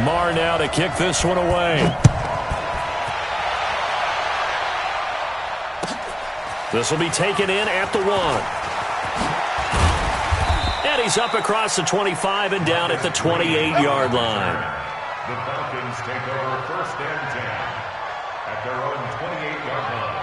Marr now to kick this one away. This will be taken in at the 1. And he's up across the 25 and down at the 28-yard line. The Falcons take over 1st and 10 at their own 28-yard line.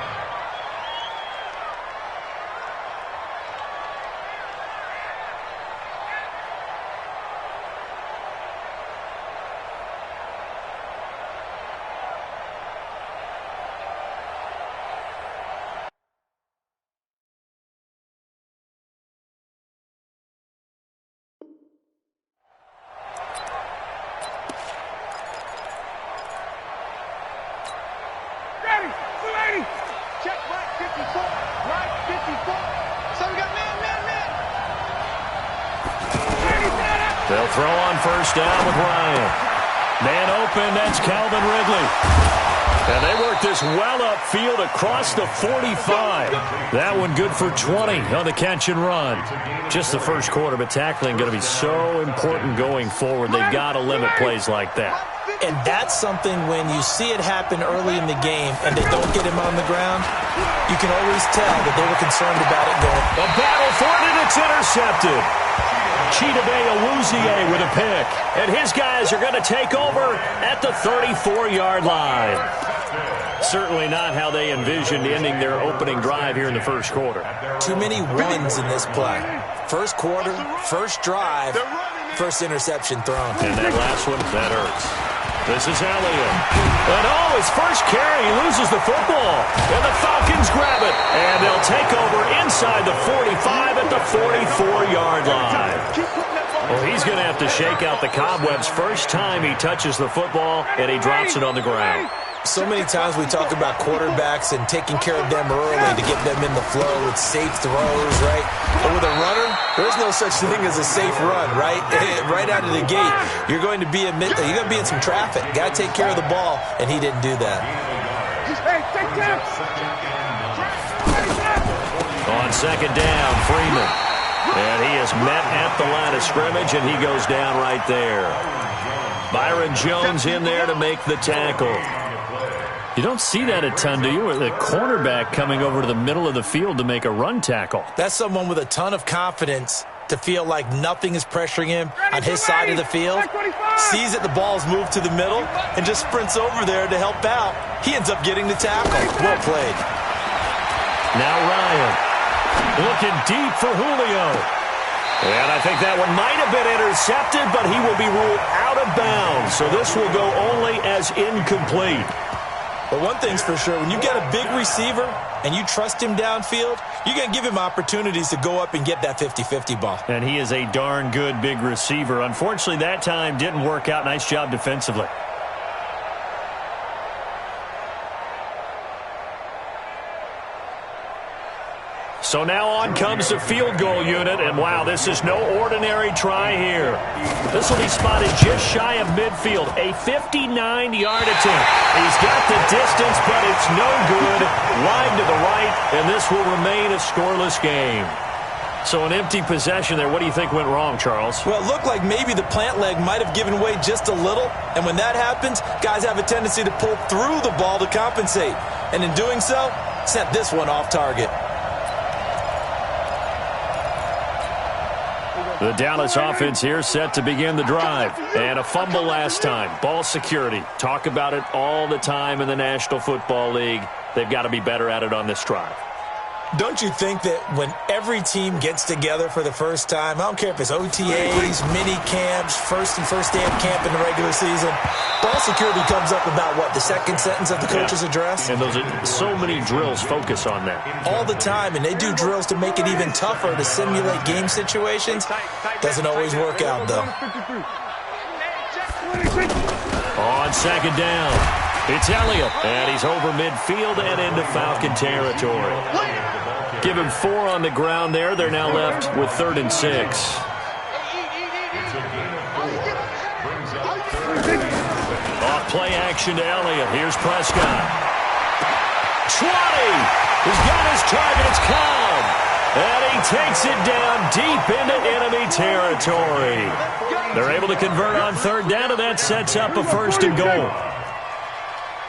They'll throw on 1st down with Ryan. Man open, that's Calvin Ridley. And they work this well upfield across the 45. That one good for 20 on the catch and run. Just the first quarter, but tackling going to be so important going forward. They've got to limit plays like that. And that's something when you see it happen early in the game and they don't get him on the ground, you can always tell that they were concerned about it going. A battle for it, and it's intercepted. Chidobe Awuzie with a pick. And his guys are going to take over at the 34-yard line. Certainly not how they envisioned ending their opening drive here in the first quarter. Too many ones in this play. First quarter, first drive, first interception thrown. And that last one, that hurts. This is Elliott. And his first carry, he loses the football. And the Falcons grab it. And they'll take over inside the 45 at the 44-yard line. Well, he's going to have to shake out the cobwebs first time he touches the football, and he drops it on the ground. So many times we talk about quarterbacks and taking care of them early to get them in the flow with safe throws, right? But with a runner, there's no such thing as a safe run, right? Right out of the gate, you're going to be in some traffic. Got to take care of the ball, and he didn't do that. On 2nd down, Freeman. And he is met at the line of scrimmage, and he goes down right there. Byron Jones in there to make the tackle. You don't see that a ton, do you? With the cornerback coming over to the middle of the field to make a run tackle. That's someone with a ton of confidence to feel like nothing is pressuring him on his side of the field. Sees that the ball's moved to the middle and just sprints over there to help out. He ends up getting the tackle. Well played. Now Ryan looking deep for Julio. And I think that one might have been intercepted, but he will be ruled out of bounds. So this will go only as incomplete. But one thing's for sure, when you get a big receiver and you trust him downfield, you're going to give him opportunities to go up and get that 50-50 ball. And he is a darn good big receiver. Unfortunately, that time didn't work out. Nice job defensively. So now on comes the field goal unit, and wow, this is no ordinary try here. This will be spotted just shy of midfield, a 59-yard attempt. He's got the distance, but it's no good. Wide to the right, and this will remain a scoreless game. So an empty possession there. What do you think went wrong, Charles? Well, it looked like maybe the plant leg might have given way just a little, and when that happens, guys have a tendency to pull through the ball to compensate, and in doing so, sent this one off target. The Dallas offense here set to begin the drive. And a fumble last time. Ball security. Talk about it all the time in the National Football League. They've got to be better at it on this drive. Don't you think that when every team gets together for the first time, I don't care if it's OTAs, mini camps, first day of camp in the regular season, ball security comes up about, what, the second sentence of the coach's address? And those are so many drills focus on that. All the time, and they do drills to make it even tougher to simulate game situations. Doesn't always work out, though. On 2nd down, it's Elliott, and he's over midfield and into Falcon territory. Give him 4 on the ground there. They're now left with 3rd and 6. Off play action to Elliott. Here's Prescott. 20. He's got his target. It's Cobb. And he takes it down deep into enemy territory. They're able to convert on third down, and that sets up a first and goal.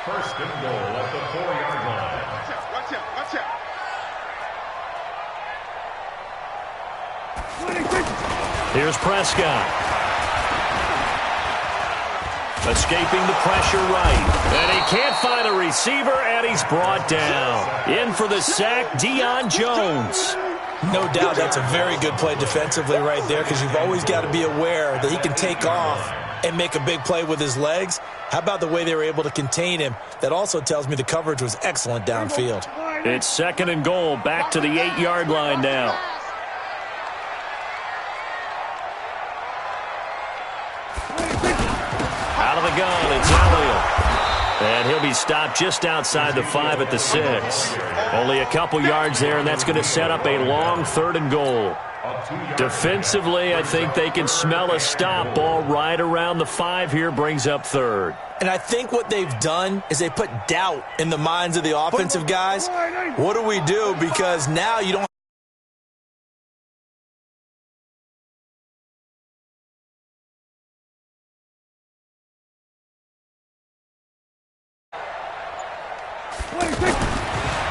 First and goal at the 4-yard line. Watch out. Here's Prescott. Escaping the pressure right. And he can't find a receiver, and he's brought down. In for the sack, Deion Jones. No doubt that's a very good play defensively right there, because you've always got to be aware that he can take off and make a big play with his legs. How about the way they were able to contain him? That also tells me the coverage was excellent downfield. It's second and goal, back to the 8-yard line now. Out of the gun, it's Elliott. And he'll be stopped just outside the 5 at the 6. Only a couple yards there, and that's going to set up a long third and goal. Defensively, I think they can smell a stop. Ball right around the 5 here, brings up third. And I think what they've done is they put doubt in the minds of the offensive guys. What do we do? Because now you don't.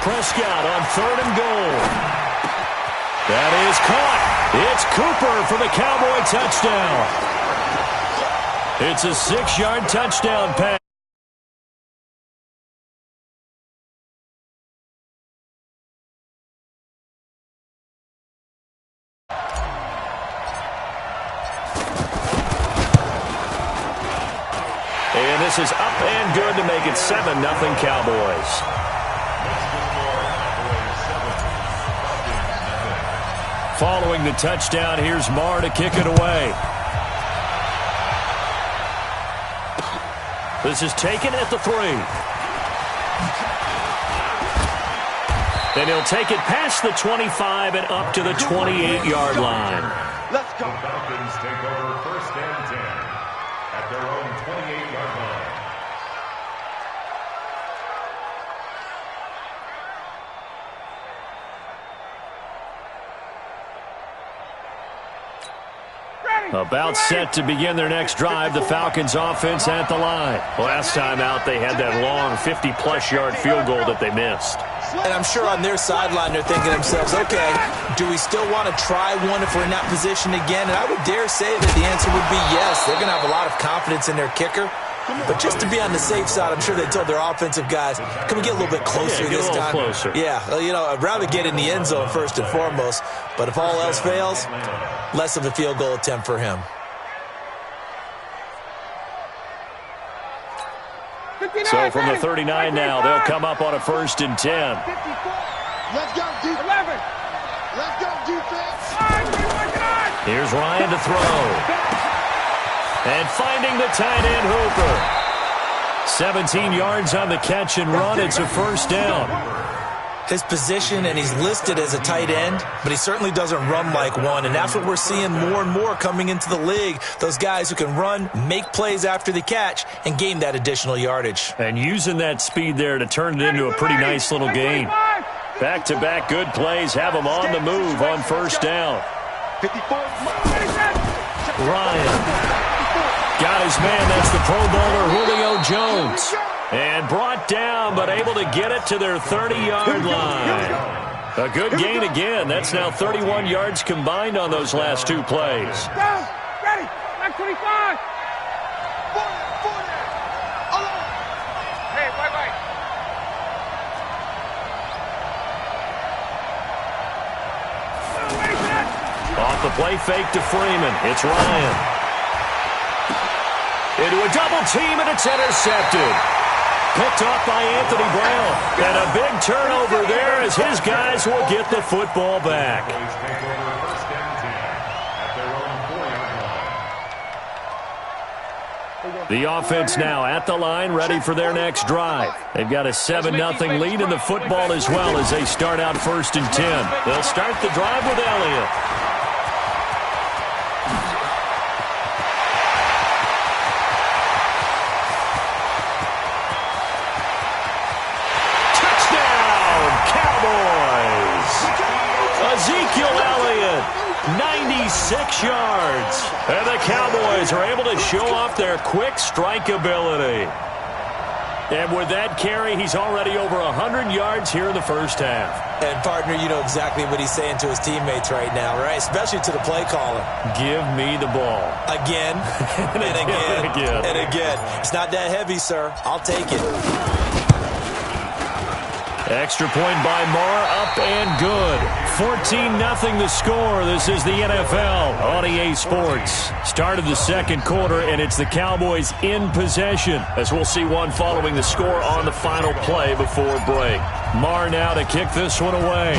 Prescott on third and goal. That is caught. It's Cooper for the Cowboy touchdown. It's a 6-yard touchdown pass. And this is up and good to make it 7-0 Cowboys. Following the touchdown, here's Marr to kick it away. This is taken at the 3. Then he'll take it past the 25 and up to the 28-yard line. Let's go. The Falcons take over first and 10 at their own 28-yard line. About set to begin their next drive, the Falcons offense at the line. Last time out, they had that long 50-plus yard field goal that they missed. And I'm sure on their sideline they're thinking to themselves, okay, do we still want to try one if we're in that position again? And I would dare say that the answer would be yes. They're going to have a lot of confidence in their kicker. But just to be on the safe side, I'm sure they told their offensive guys, can we get a little bit closer this time? Closer. Yeah, you know, I'd rather get in the end zone first and foremost. But if all else fails, less of a field goal attempt for him. So from the 39 now, they'll come up on a first and 10. Let's go, defense. Let's go, defense. Here's Ryan to throw. And finding the tight end, Hooper. 17 yards on the catch and run. It's a first down. His position, and he's listed as a tight end, but he certainly doesn't run like one, and that's what we're seeing more and more coming into the league. Those guys who can run, make plays after the catch, and gain that additional yardage. And using that speed there to turn it into a pretty nice little gain. Back-to-back good plays have them on the move on first down. 54. Ryan got his man. That's the Pro Bowler Julio Jones. And brought down, but able to get it to their 30-yard line. A good gain again. That's now 31 yards combined on those last two plays. Ready. Back 25. 40. Hey, bye-bye. Off the play fake to Freeman. It's Ryan. Into a double team, and it's intercepted. Picked off by Anthony Brown. And a big turnover there as his guys will get the football back. The offense now at the line, ready for their next drive. They've got a 7-0 lead in the football as well as they start out first and 10. They'll start the drive with Elliott. Ezekiel Elliott, 96 yards. And the Cowboys are able to show off their quick strike ability. And with that carry, he's already over 100 yards here in the first half. And, partner, you know exactly what he's saying to his teammates right now, right? Especially to the play caller. Give me the ball. Again, and again, and again. It's not that heavy, sir. I'll take it. Extra point by Marr, up and good. 14-0 the score. This is the NFL on EA Sports. Start of the second quarter, and it's the Cowboys in possession, as we'll see one following the score on the final play before break. Marr now to kick this one away.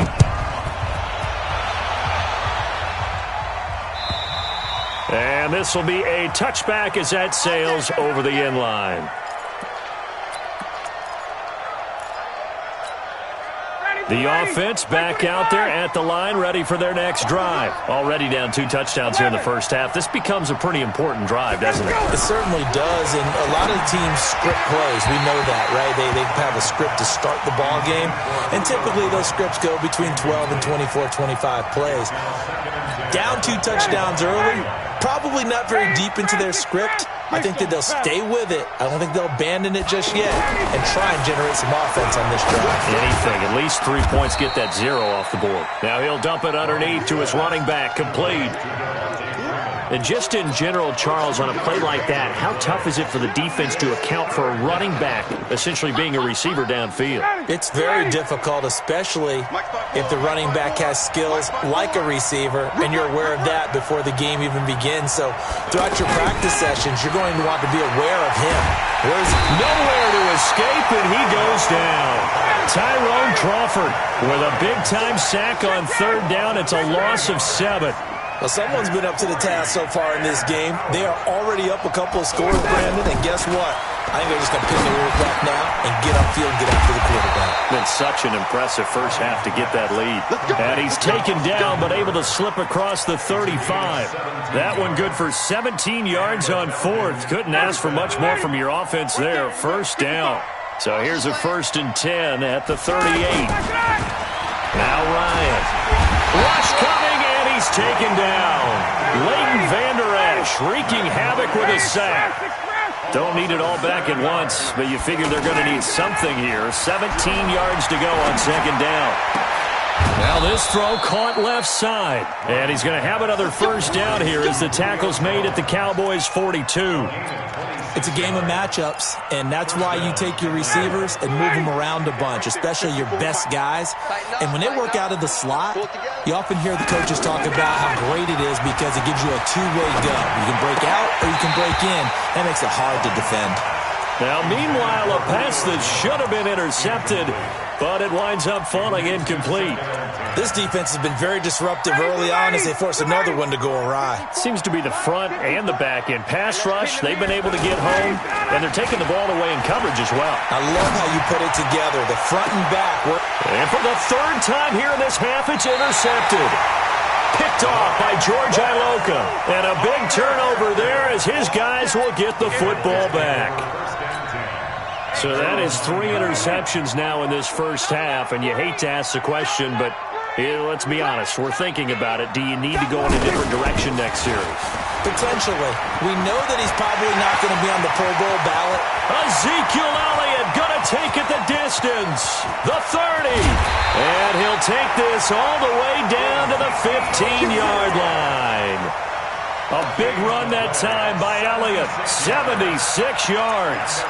And this will be a touchback as that sails over the end line. The offense back out there at the line, ready for their next drive. Already down 2 touchdowns here in the first half. This becomes a pretty important drive, doesn't it? It certainly does, and a lot of the teams script plays. We know that, right? They have a script to start the ball game, and typically those scripts go between 12 and 24, 25 plays. Down 2 touchdowns early, probably not very deep into their script. I think that they'll stay with it. I don't think they'll abandon it just yet and try and generate some offense on this drive. Anything. At least 3 points get that 0 off the board. Now he'll dump it underneath to his running back. Complete. And just in general, Charles, on a play like that, how tough is it for the defense to account for a running back essentially being a receiver downfield? It's very difficult, especially if the running back has skills like a receiver, and you're aware of that before the game even begins. So throughout your practice sessions, you're going to want to be aware of him. There's nowhere to escape, and he goes down. Tyrone Crawford with a big-time sack on 3rd down. It's a loss of 7. Well, someone's been up to the task so far in this game. They are already up a couple of scores, Brandon, and guess what? I think they're just going to pin the ears back now and get upfield and get after the quarterback. Been such an impressive first half to get that lead. And he's taken down but able to slip across the 35. That one good for 17 yards on 4th. Couldn't ask for much more from your offense there. First down. So here's a 1st and 10 at the 38. Now Ryan. Rush coming, and he's taken down. Leighton Vander Esch wreaking havoc with a sack. Don't need it all back at once, but you figure they're going to need something here. 17 yards to go on 2nd down. Now this throw caught left side. And he's going to have another first down here as the tackle's made at the Cowboys' 42. It's a game of matchups, and that's why you take your receivers and move them around a bunch, especially your best guys. And when they work out of the slot, you often hear the coaches talk about how great it is because it gives you a two-way go. You can break out or you can break in. That makes it hard to defend. Now, meanwhile, a pass that should have been intercepted, but it winds up falling incomplete. This defense has been very disruptive early on as they force another one to go awry. Seems to be the front and the back end. Pass rush, they've been able to get home, and they're taking the ball away in coverage as well. I love how you put it together, the front and back. And for the 3rd time here in this half, it's intercepted. Picked off by George Iloka. And a big turnover there as his guys will get the football back. So that is 3 interceptions now in this first half, and you hate to ask the question, but let's be honest, we're thinking about it. Do you need to go in a different direction next series? Potentially. We know that he's probably not going to be on the Pro Bowl ballot. Ezekiel Elliott going to take it the distance. The 30. And he'll take this all the way down to the 15-yard line. A big run that time by Elliott. 76 yards.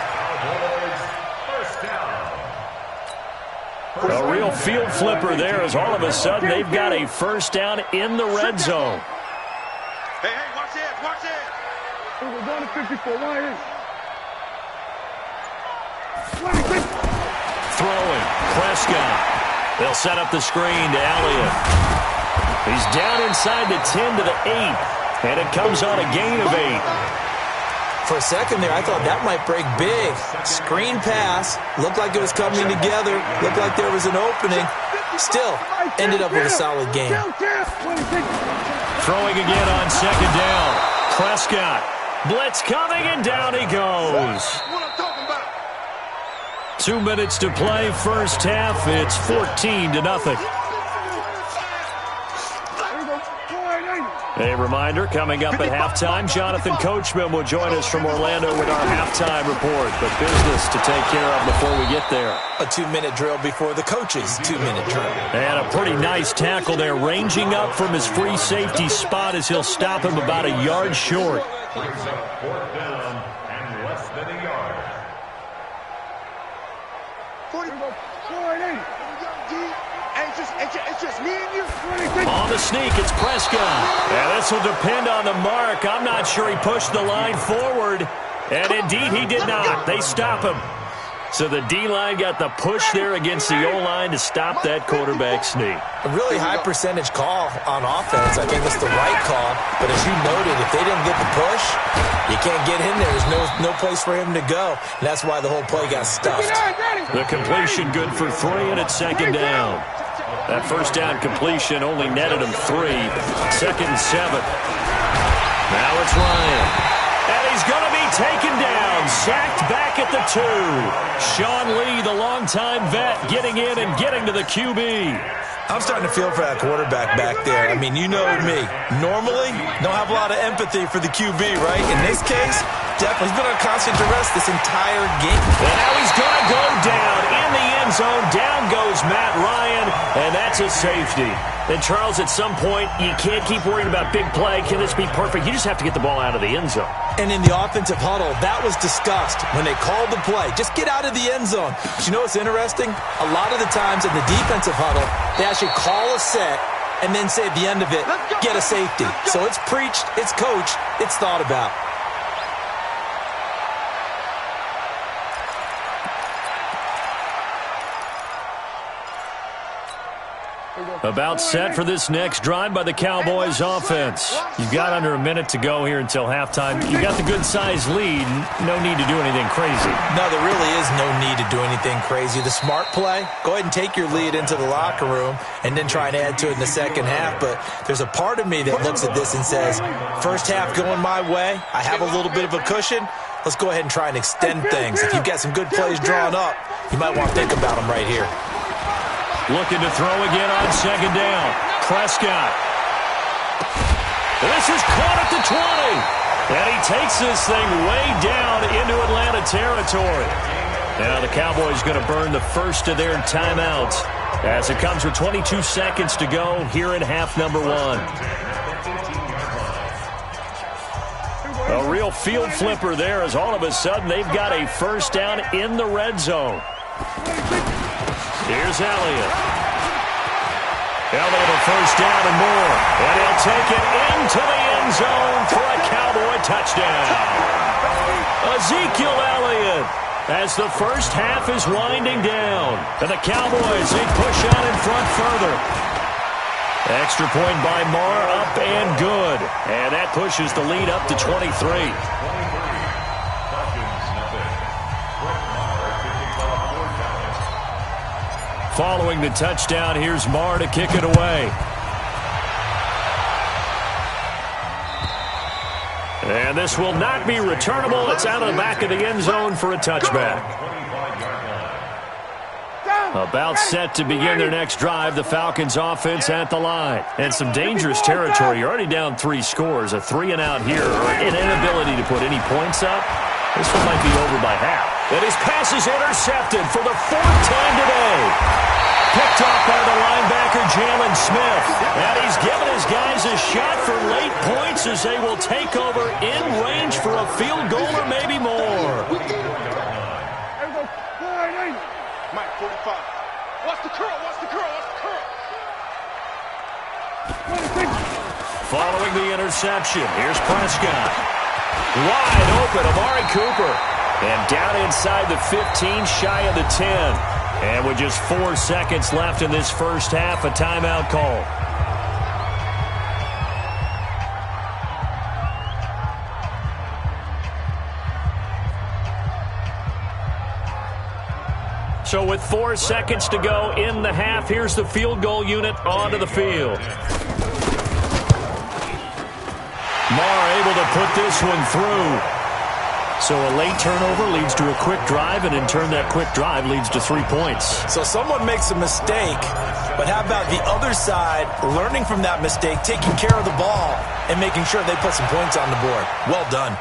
A real field flipper there as all of a sudden they've got a first down in the red zone. Hey, watch it, watch it. We're going to 54, Throwing, Prescott. They'll set up the screen to Elliott. He's down inside the 10 to the 8, and it comes on a gain of 8. For a second there, I thought that might break big. Screen pass. Looked like it was coming together. Looked like there was an opening. Still, ended up with a solid game. Throwing again on 2nd down. Prescott. Blitz coming, and down he goes. 2 minutes to play, first half. It's 14-0. A reminder, coming up at halftime, Jonathan Coachman will join us from Orlando with our halftime report. But business to take care of before we get there. A 2-minute drill before the coach's 2-minute drill. And a pretty nice tackle there, ranging up from his free safety spot as he'll stop him about a yard short. Brings up 4th down and less than a yard. 44-80. It's just me and you. On the sneak, it's Prescott. And this will depend on the mark. I'm not sure he pushed the line forward. And indeed, he did not. They stop him. So the D-line got the push there against the O-line to stop that quarterback sneak. A really high percentage call on offense. I think it's the right call. But as you noted, if they didn't get the push, you can't get in there. There's no place for him to go. And that's why the whole play got stuffed. The completion good for 3, and it's 2nd down. That first down completion only netted him 3. 2nd and 7. Now it's Ryan. And he's going to be taken down. Sacked back at the 2. Sean Lee, the longtime vet, getting in and getting to the QB. I'm starting to feel for that quarterback back there. I mean, you know me. Normally, don't have a lot of empathy for the QB, right? In this case, definitely. He's been on constant duress this entire game. And now he's going to go down in the end zone. Down goes Matt Ryan, and that's a safety. And, Charles, at some point, you can't keep worrying about big play. Can this be perfect? You just have to get the ball out of the end zone. And in the offensive huddle, that was discussed when they called the play. Just get out of the end zone. But you know what's interesting? A lot of the times in the defensive huddle, they actually call a set and then say at the end of it, get a safety. So it's preached, it's coached, it's thought about. About set for this next drive by the Cowboys offense. You've got under a minute to go here until halftime. You've got the good-sized lead. No need to do anything crazy. No, there really is no need to do anything crazy. The smart play, go ahead and take your lead into the locker room and then try and add to it in the second half. But there's a part of me that looks at this and says, first half going my way, I have a little bit of a cushion. Let's go ahead and try and extend things. If you've got some good plays drawn up, you might want to think about them right here. Looking to throw again on 2nd down. Prescott. This is caught at the 20. And he takes this thing way down into Atlanta territory. Now the Cowboys going to burn the first of their timeouts as it comes with 22 seconds to go here in half number 1. A real field flipper there as all of a sudden they've got a first down in the red zone. Here's Elliott. Elliott a first down and more. And he'll take it into the end zone for a Cowboy touchdown. Ezekiel Elliott as the first half is winding down. And the Cowboys, they push out in front further. Extra point by Marr, up and good. And that pushes the lead up to 23. Following the touchdown, here's Marr to kick it away. And this will not be returnable. It's out of the back of the end zone for a touchback. About set to begin their next drive, the Falcons offense at the line. And some dangerous territory. You're already down 3 scores. A 3-and-out here, or an inability to put any points up. This one might be over by half. And his pass is intercepted for the 4th time today. Picked off by the linebacker, Jalen Smith. And he's given his guys a shot for late points as they will take over in range for a field goal or maybe more. Mike, 45. Watch the curl, watch the curl, watch the curl. Following the interception, here's Prescott. Wide open, Amari Cooper. And down inside the 15, shy of the 10. And with just 4 seconds left in this first half, a timeout call. So with 4 seconds to go in the half, here's the field goal unit onto the field. Marr able to put this one through. So a late turnover leads to a quick drive, and in turn that quick drive leads to 3 points. So someone makes a mistake, but how about the other side learning from that mistake, taking care of the ball, and making sure they put some points on the board? Well done.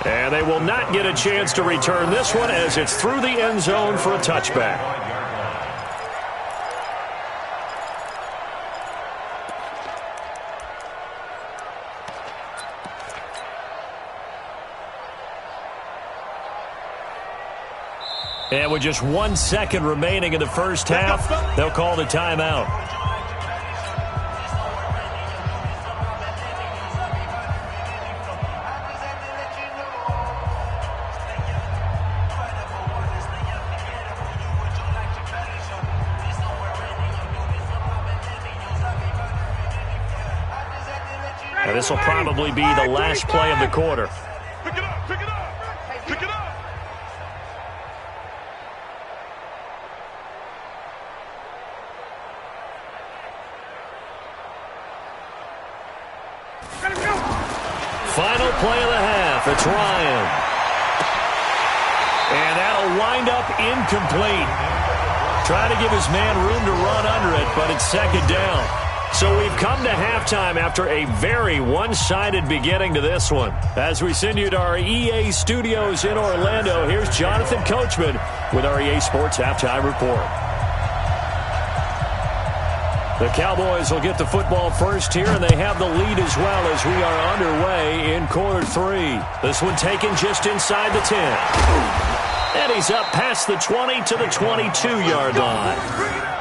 And they will not get a chance to return this one as it's through the end zone for a touchback. And with just 1 second remaining in the first half, they'll call the timeout. And this will probably be the last play of the quarter. Pick it up, pick it up, pick it up. Final play of the half. It's Ryan. And that'll wind up incomplete. Try to give his man room to run under it, but it's second down. So we've come to halftime after a very one-sided beginning to this one. As we send you to our EA studios in Orlando, here's Jonathan Coachman with our EA Sports Halftime Report. The Cowboys will get the football first here, and they have the lead as well as we are underway in quarter 3. This one taken just inside the 10. And he's up past the 20 to the 22-yard line.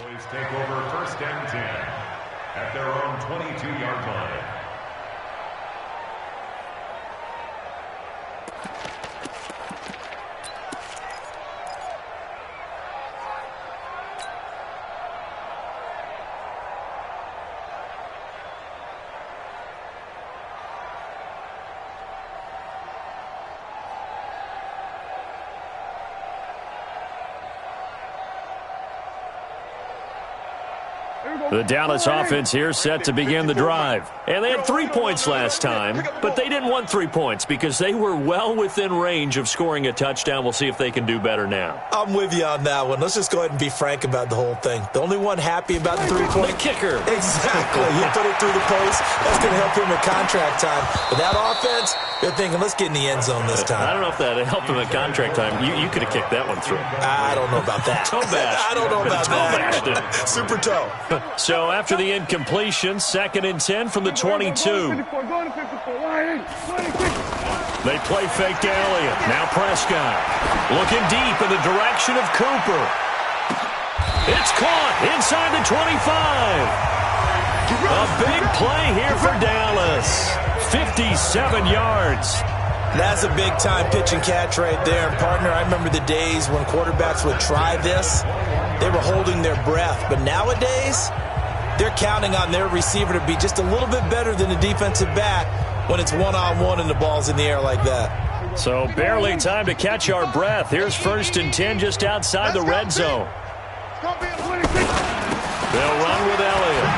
Cowboys take over first and 10 at their own 22-yard line. The Dallas offense here set to begin the drive. And they had 3 points last time, but they didn't want 3 points because they were well within range of scoring a touchdown. We'll see if they can do better now. I'm with you on that one. Let's just go ahead and be frank about the whole thing. The only one happy about the 3-point the kicker. Exactly. He put it through the post. That's going to help him at contract time. But that offense, they're thinking, let's get in the end zone this time. I don't know if that helped him at contract time. You could have kicked that one through. I don't know about that. Toe bash. I don't know about that. Toe bashed. Super toe. So after the incompletion, 2nd and 10 from the 22. They play fake to Elliott. Now Prescott looking deep in the direction of Cooper. It's caught inside the 25. A big play here for Dallas. 57 yards. That's a big-time pitch and catch right there. And, partner, I remember the days when quarterbacks would try this. They were holding their breath. But nowadays, they're counting on their receiver to be just a little bit better than the defensive back when it's one-on-one and the ball's in the air like that. So barely time to catch our breath. Here's 1st and 10 just outside the red zone. They'll run with Elliott.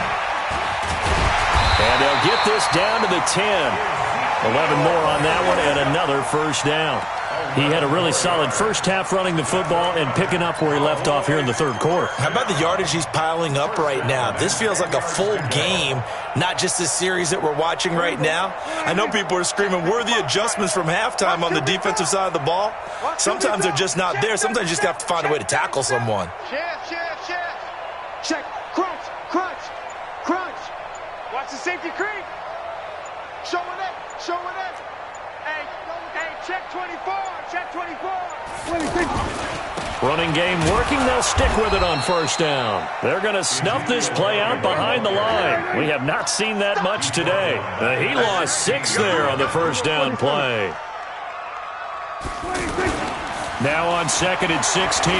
And they'll get this down to the 10. 11 more on that one and another first down. He had a really solid first half running the football and picking up where he left off here in the 3rd quarter. How about the yardage he's piling up right now? This feels like a full game, not just this series that we're watching right now. I know people are screaming, worthy adjustments from halftime on the defensive side of the ball. Sometimes they're just not there. Sometimes you just have to find a way to tackle someone. Check. Crunch. Watch the safety creep. Showing it. Hey, check 24. Running game working. They'll stick with it on first down. They're going to snuff this play out behind the line. We have not seen that much today. He lost 6 there on the first down play. Now on 2nd and 16.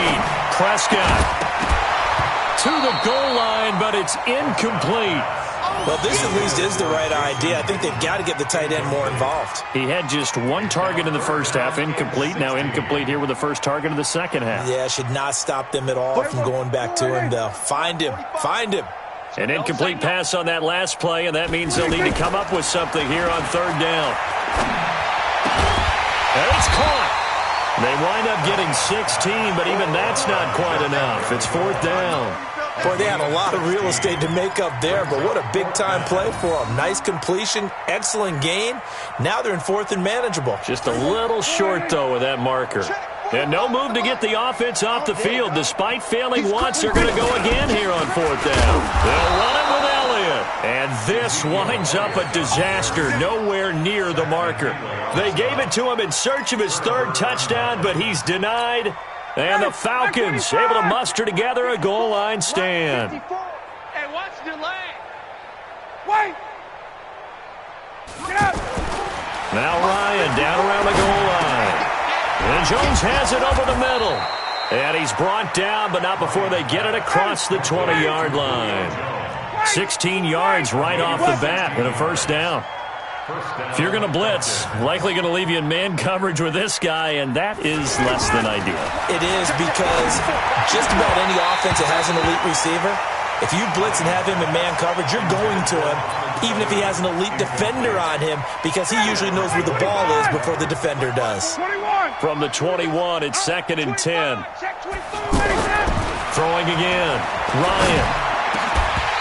Prescott to the goal line, but it's incomplete. Well, this at least is the right idea. I think they've got to get the tight end more involved. He had just 1 target in the first half, incomplete. Now incomplete here with the first target of the second half. Yeah, should not stop them at all from going back to him, though. Find him. An incomplete pass on that last play, and that means they'll need to come up with something here on 3rd down. And it's caught. They wind up getting 16, but even that's not quite enough. It's 4th down. Boy, they had a lot of real estate to make up there, but what a big-time play for them. Nice completion, excellent gain. Now they're in 4th and manageable. Just a little short, though, with that marker. And no move to get the offense off the field. Despite failing once, they're going to go again here on 4th down. They'll run it with Elliott. And this winds up a disaster, nowhere near the marker. They gave it to him in search of his 3rd touchdown, but he's denied. And the Falcons able to muster together a goal line stand. Hey, watch the delay. Wait. Get up. Now Ryan down around the goal line. And Jones has it over the middle. And he's brought down, but not before they get it across the 20-yard line. 16 yards right off the bat and a first down. If you're going to blitz, likely going to leave you in man coverage with this guy, and that is less than ideal. It is, because just about any offense that has an elite receiver, if you blitz and have him in man coverage, you're going to him, even if he has an elite defender on him, because he usually knows where the ball is before the defender does. From the 21, it's 2nd and 10. Throwing again. Ryan.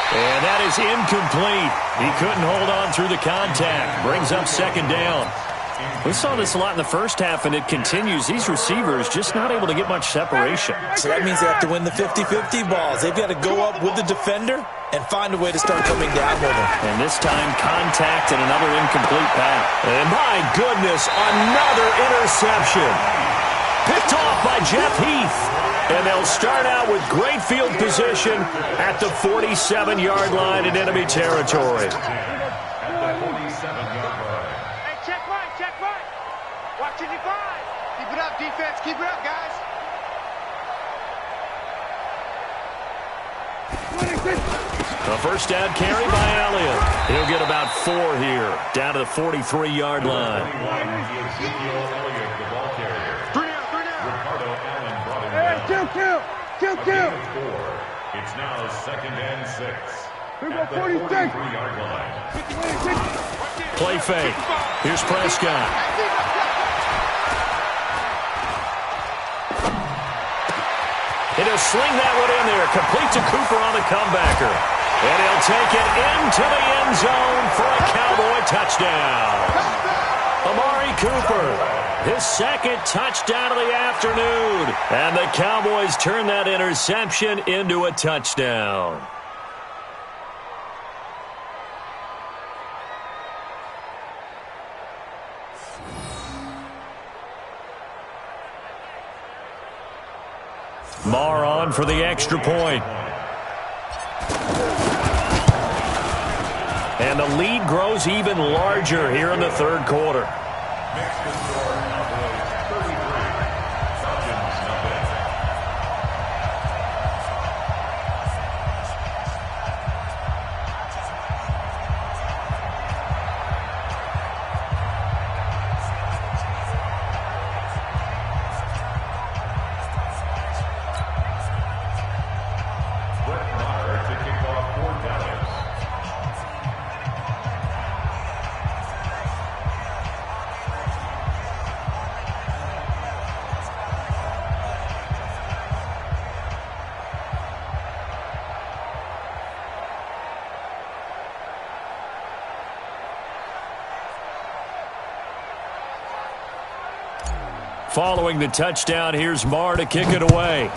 And that is incomplete. He couldn't hold on through the contact. Brings up 2nd down. We saw this a lot in the first half, and it continues. These receivers just not able to get much separation. So that means they have to win the 50-50 balls. They've got to go up with the defender and find a way to start coming down with him. And this time, contact and another incomplete pass. And my goodness, another interception. Picked off by Jeff Heath. And they'll start out with great field position at the 47-yard line in enemy territory. At the 47-yard line. Hey, check right. Watch your divide. Keep it up, defense. Keep it up, guys. A first down carry by Elliott. He'll get about 4 here, down to the 43-yard line. 21, Ezekiel Elliott, the ball carrier. Three down. Ricardo Allen brought him down. Kill. 4. It's now 2nd and 6. Here we go, At the 46. 43-yard line. Play fake. Here's Prescott. And he'll sling that one in there. Complete to Cooper on the comebacker. And he'll take it into the end zone for a Cowboy touchdown. Amari Cooper, his 2nd touchdown of the afternoon. And the Cowboys turn that interception into a touchdown. Marr on for the extra point. And the lead grows even larger here in the 3rd quarter. Next to score, Cowboys 33. Falcons nothing. Brett Maher to kick off for Dallas. Following the touchdown, here's Marr to kick it away.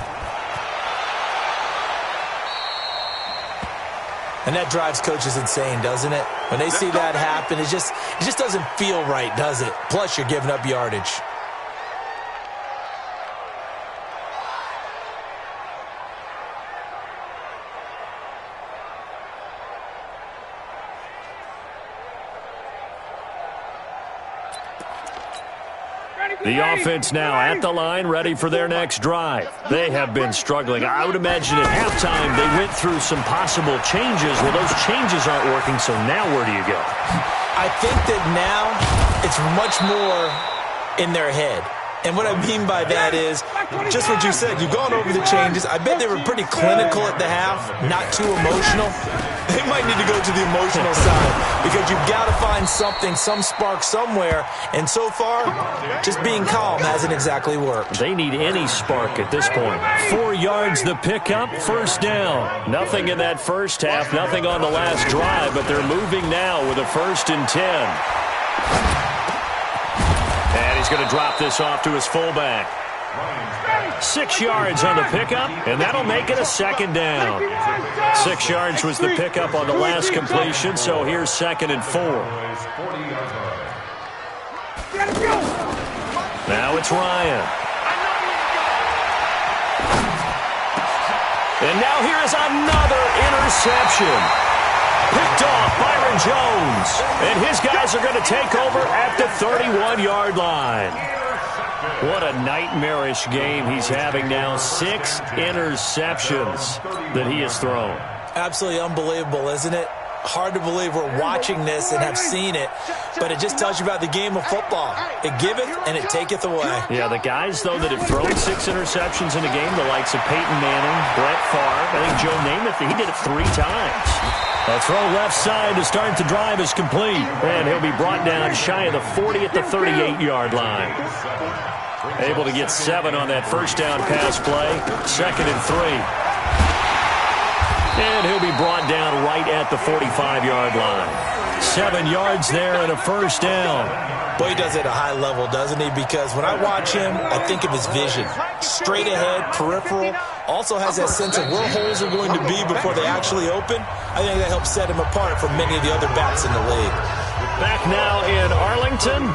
And that drives coaches insane, doesn't it? When they see that happen, it just doesn't feel right, does it? Plus, you're giving up yardage. The offense now at the line, ready for their next drive. They have been struggling. I would imagine at halftime they went through some possible changes. Well, those changes aren't working, so now where do you go? I think that now it's much more in their head. And what I mean by that is just what you said. You've gone over the changes. I bet they were pretty clinical at the half, not too emotional. They might need to go to the emotional side because you've got to find something, some spark somewhere. And so far, just being calm hasn't exactly worked. They need any spark at this point. 4 yards the pickup, first down. Nothing in that first half, nothing on the last drive, but they're moving now with a 1st and 10. And he's going to drop this off to his fullback. 6 yards on the pickup, and that'll make it a 2nd down. 6 yards was the pickup on the last completion, so here's 2nd and 4. Now it's Ryan. And now here is another interception. Picked off Byron Jones. And his guys are going to take over at the 31-yard line. What a nightmarish game he's having now. 6 interceptions that he has thrown. Absolutely unbelievable, isn't it? Hard to believe we're watching this and have seen it, but it just tells you about the game of football. It giveth and it taketh away. Yeah, the guys, though, that have thrown 6 interceptions in a game, the likes of Peyton Manning, Brett Favre, I think Joe Namath, he did it 3 times. A throw left side to start the drive is complete, and he'll be brought down shy of the 40 at the 38-yard line. Able to get 7 on that first down pass play, 2nd and 3. And he'll be brought down right at the 45-yard line. 7 yards there and a first down. Boy, he does it at a high level, doesn't he? Because when I watch him, I think of his vision. Straight ahead, peripheral. Also has that sense of where holes are going to be before they actually open. I think that helps set him apart from many of the other backs in the league. Back now in Arlington.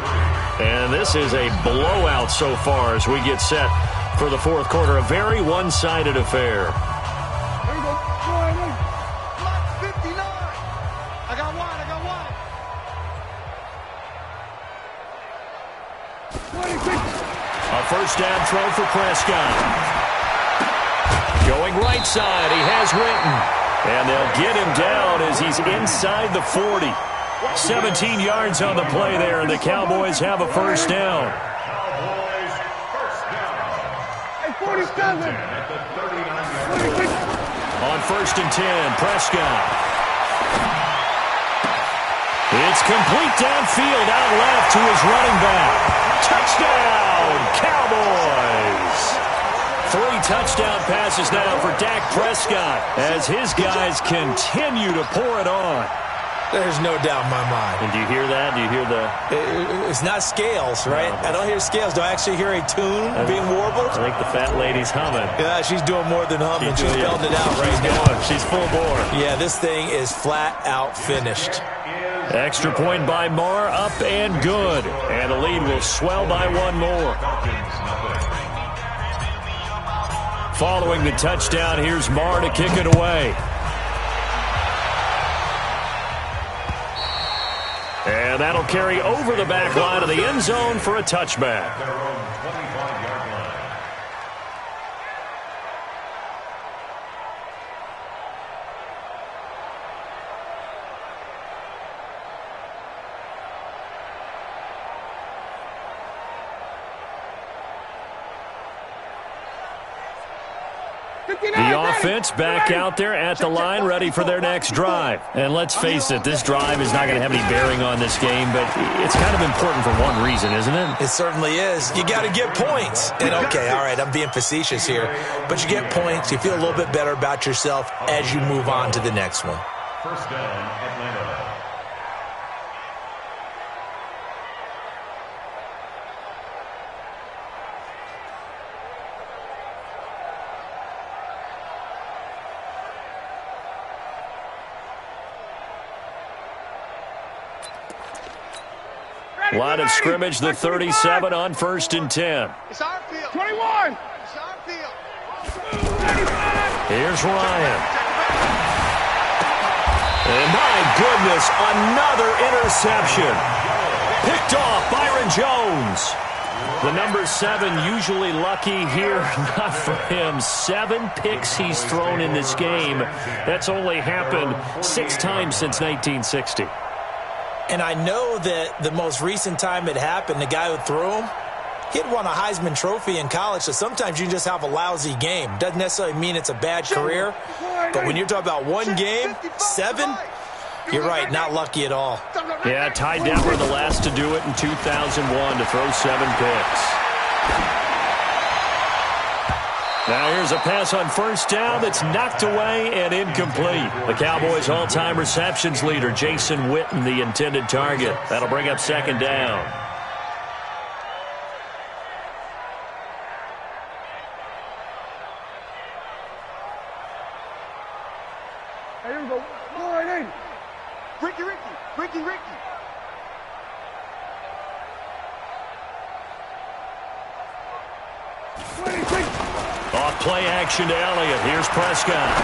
And this is a blowout so far as we get set for the fourth quarter. A very one-sided affair. There you go. Block 59. I got one. A first down throw for Prescott. Going right side, he has Witten. And they'll get him down as he's inside the 40. 17 yards on the play there, and the Cowboys have a first down. Cowboys first down. Hey, 47. On first and 10, Prescott. It's complete downfield, out left to his running back. Touchdown, Cowboys! 3 touchdown passes now for Dak Prescott as his guys continue to pour it on. There's no doubt in my mind. And do you hear that? Do you hear the... It's not scales, right? No. I don't hear scales. Do I actually hear a tune being warbled? I think the fat lady's humming. Yeah, she's doing more than humming. She's belting it out right now. She's full bore. Yeah, this thing is flat out finished. Extra point by Marr, up and good. And the lead will swell by one more. Following the touchdown, here's Marr to kick it away. And that'll carry over the back line of the end zone for a touchback. Their own 25-yard line. The offense back out there at the line, ready for their next drive. And let's face it, this drive is not going to have any bearing on this game, but it's kind of important for one reason, isn't it? It certainly is. You got to get points. And okay, all right, I'm being facetious here, but you get points, you feel a little bit better about yourself as you move on to the next one. First down, Atlanta. Line of scrimmage, the 37 on first and 10. It's our field. 21. It's our field. Here's Ryan. And my goodness, another interception. Picked off Byron Jones. The number 7 usually lucky here, not for him. 7 picks he's thrown in this game. That's only happened 6 times since 1960. And I know that the most recent time it happened, the guy who threw him, he had won a Heisman Trophy in college, so sometimes you just have a lousy game. Doesn't necessarily mean it's a bad career, but when you're talking about one game, 7, you're right, not lucky at all. Yeah, Ty Detmer, the last to do it in 2001, to throw 7 picks. Now here's a pass on first down that's knocked away and incomplete. The Cowboys' all-time receptions leader, Jason Witten, the intended target. That'll bring up second down. Hey, here we go. Go right in. Ricky. Off play action to Elliott. Here's Prescott.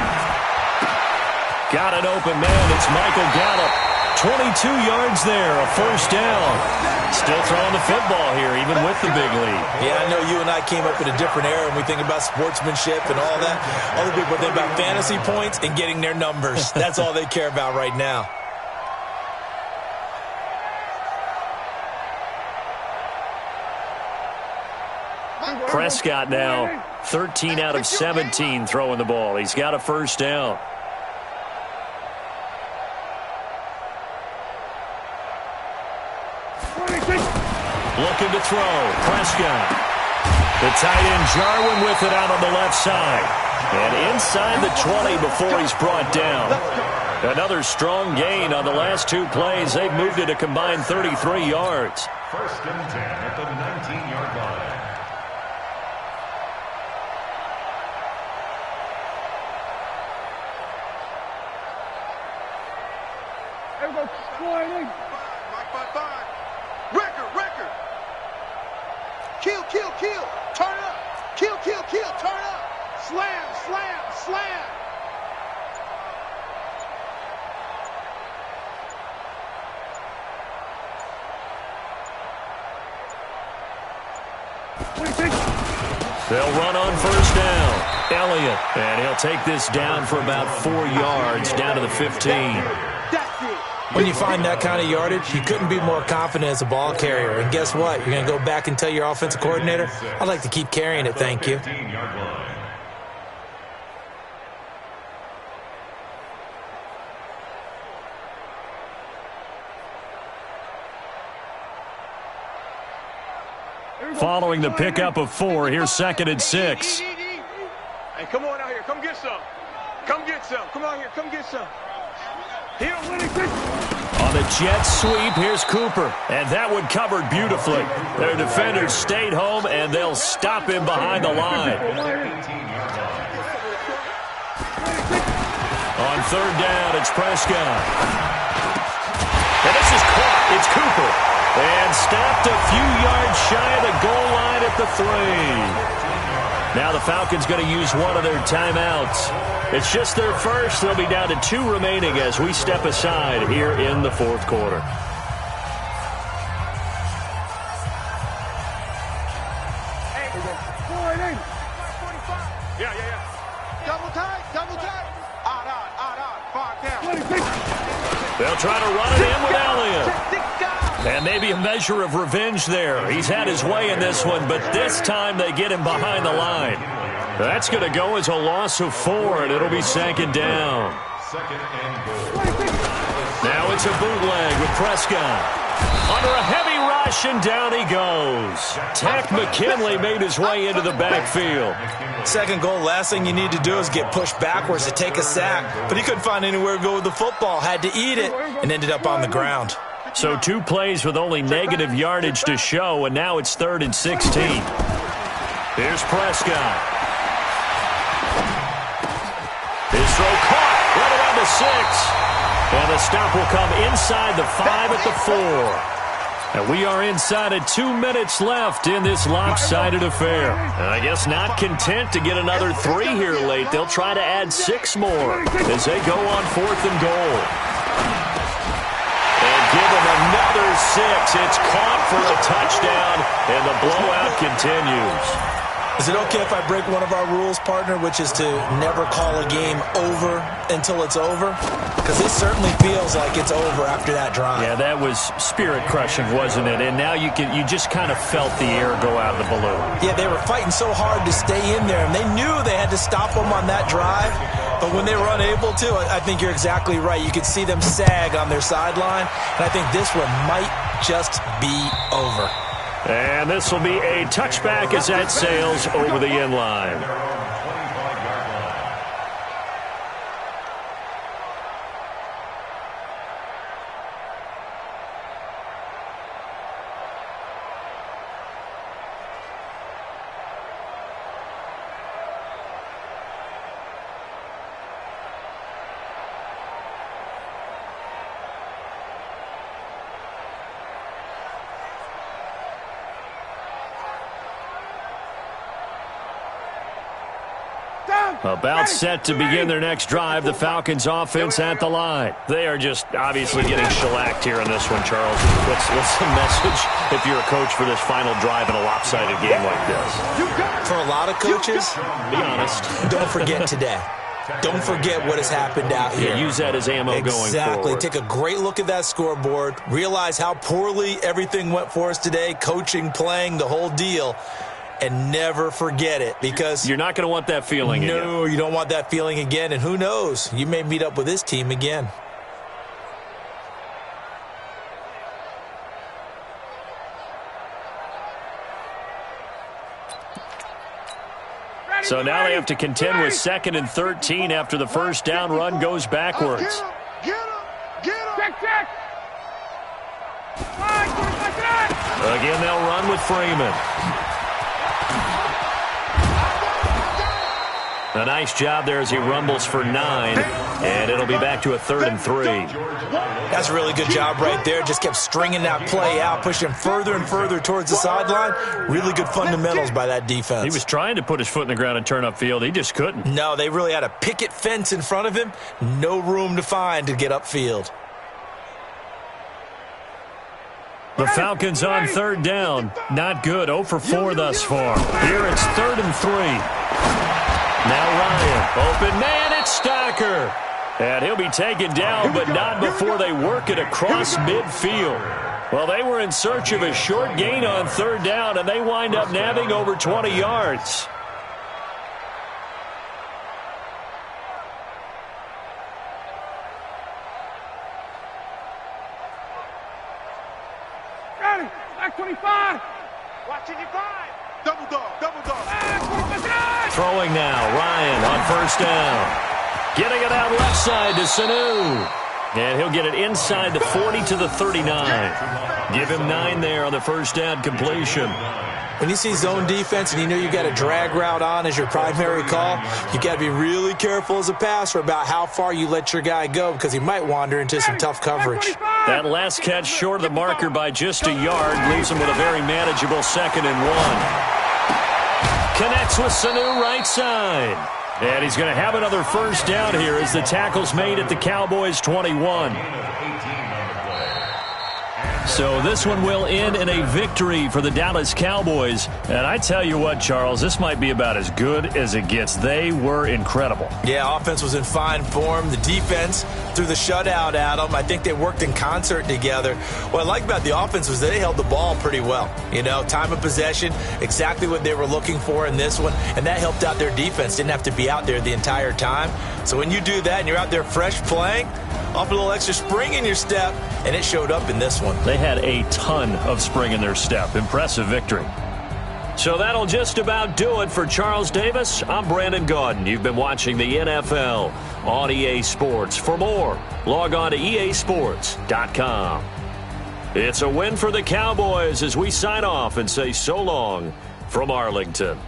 Got an open man. It's Michael Gallup. 22 yards there, a first down. Still throwing the football here, even with the big lead. Yeah, I know you and I came up in a different era and we think about sportsmanship and all that. Other people think about fantasy points and getting their numbers. That's all they care about right now. Prescott now 13 out of 17 throwing the ball. He's got a first down. Looking to throw. Prescott. The tight end Jarwin with it out on the left side. And inside the 20 before he's brought down. Another strong gain on the last 2 plays. They've moved it a combined 33 yards. First and 10 at the 19-yard line. Here we go. Go right in. 5. Record. Kill. Turn up. Kill. Kill, turn up. Slam, slam, slam. They'll run on first down. Elliott, and he'll take this down for about 4 yards, down to the 15. When you find that kind of yardage, you couldn't be more confident as a ball carrier. And guess what? You're going to go back and tell your offensive coordinator, I'd like to keep carrying it, thank you. Following the pickup of 4, here's 2nd and 6. Hey, come on out here. Come get some. Come get some. Come out here. Come get some. Here, On the jet sweep, here's Cooper. And that one covered beautifully. Their defenders stayed home, and they'll stop him behind the line. On 3rd down, it's Prescott. And this is caught. It's Cooper. And stopped a few yards shy of the goal line at the 3. Now the Falcons going to use one of their timeouts. It's just their first. They'll be down to 2 remaining as we step aside here in the 4th quarter. Yeah. Double tight. Odd. 5 down. They'll try to run it in with Elliott. And maybe a measure of revenge there. He's had his way in this one, but this time they get him behind the line. That's going to go as a loss of 4, and it'll be 2nd down. Now it's a bootleg with Prescott. Under a heavy rush, and down he goes. Tech McKinley made his way into the backfield. 2nd goal, last thing you need to do is get pushed backwards to take a sack. But he couldn't find anywhere to go with the football, had to eat it, and ended up on the ground. So 2 plays with only negative yardage to show, and now it's 3rd and 16. Here's Prescott. His throw caught right around the 6. And the stop will come inside the 5 at the 4. And we are inside of 2 minutes left in this lopsided affair. And I guess not content to get another 3 here late. They'll try to add 6 more as they go on 4th and goal. Give him another 6. It's caught for a touchdown, and the blowout continues. Is it okay if I break one of our rules, partner, which is to never call a game over until it's over? Because it certainly feels like it's over after that drive. Yeah, that was spirit-crushing, wasn't it? And now you just kind of felt the air go out of the balloon. Yeah, they were fighting so hard to stay in there, and they knew they had to stop them on that drive. But when they were unable to, I think you're exactly right. You could see them sag on their sideline, and I think this one might just be over. And this will be a touchback as that sails over the end line. About set to begin their next drive, the Falcons offense at the line. They are just obviously getting shellacked here in this one, Charles. What's the message if you're a coach for this final drive in a lopsided game like this? For a lot of coaches, be honest, don't forget today. Don't forget what has happened out here. Yeah, use that as ammo going forward. Exactly. Take a great look at that scoreboard. Realize how poorly everything went for us today, coaching, playing, the whole deal. And never forget it, because you're not going to want that feeling again. No, you don't want that feeling again. And who knows? You may meet up with this team again. So now they have to contend with 2nd and 13 after the first down run goes backwards. Get him! Check! Again, they'll run with Freeman. A nice job there as he rumbles for 9, and it'll be back to a 3rd and 3. That's a really good job right there. Just kept stringing that play out, pushing him further and further towards the sideline. Really good fundamentals by that defense. He was trying to put his foot in the ground and turn upfield. He just couldn't. No, they really had a picket fence in front of him. No room to find to get upfield. The Falcons on 3rd down. Not good. 0 for 4 thus far. Here it's 3rd and 3. Now Ryan, open man, it's Stacker. And he'll be taken down, but not before they work it across midfield. Well, they were in search of a short gain on 3rd down, and they wind up nabbing over 20 yards. Ready, back 25. Watching you 5. Double dog, double dog. Throwing now, Ryan on 1st down. Getting it out left side to Sanu. And he'll get it inside the 40 to the 39. Give him 9 there on the 1st down completion. When you see zone defense and you know you got a drag route on as your primary call, you got to be really careful as a passer about how far you let your guy go because he might wander into some tough coverage. That last catch short of the marker by just a yard leaves him with a very manageable 2nd and 1. Connects with Sanu right side. And he's going to have another 1st down here as the tackle's made at the Cowboys 21. So this one will end in a victory for the Dallas Cowboys. And I tell you what, Charles, this might be about as good as it gets. They were incredible. Yeah, offense was in fine form. The defense threw the shutout at them. I think they worked in concert together. What I like about the offense was they held the ball pretty well. You know, time of possession, exactly what they were looking for in this one. And that helped out their defense. Didn't have to be out there the entire time. So when you do that and you're out there fresh playing, off a little extra spring in your step, and it showed up in this one. They had a ton of spring in their step. Impressive victory. So that'll just about do it for Charles Davis. I'm Brandon Gaudin. You've been watching the NFL on EA Sports. For more, log on to easports.com. It's a win for the Cowboys as we sign off and say so long from Arlington.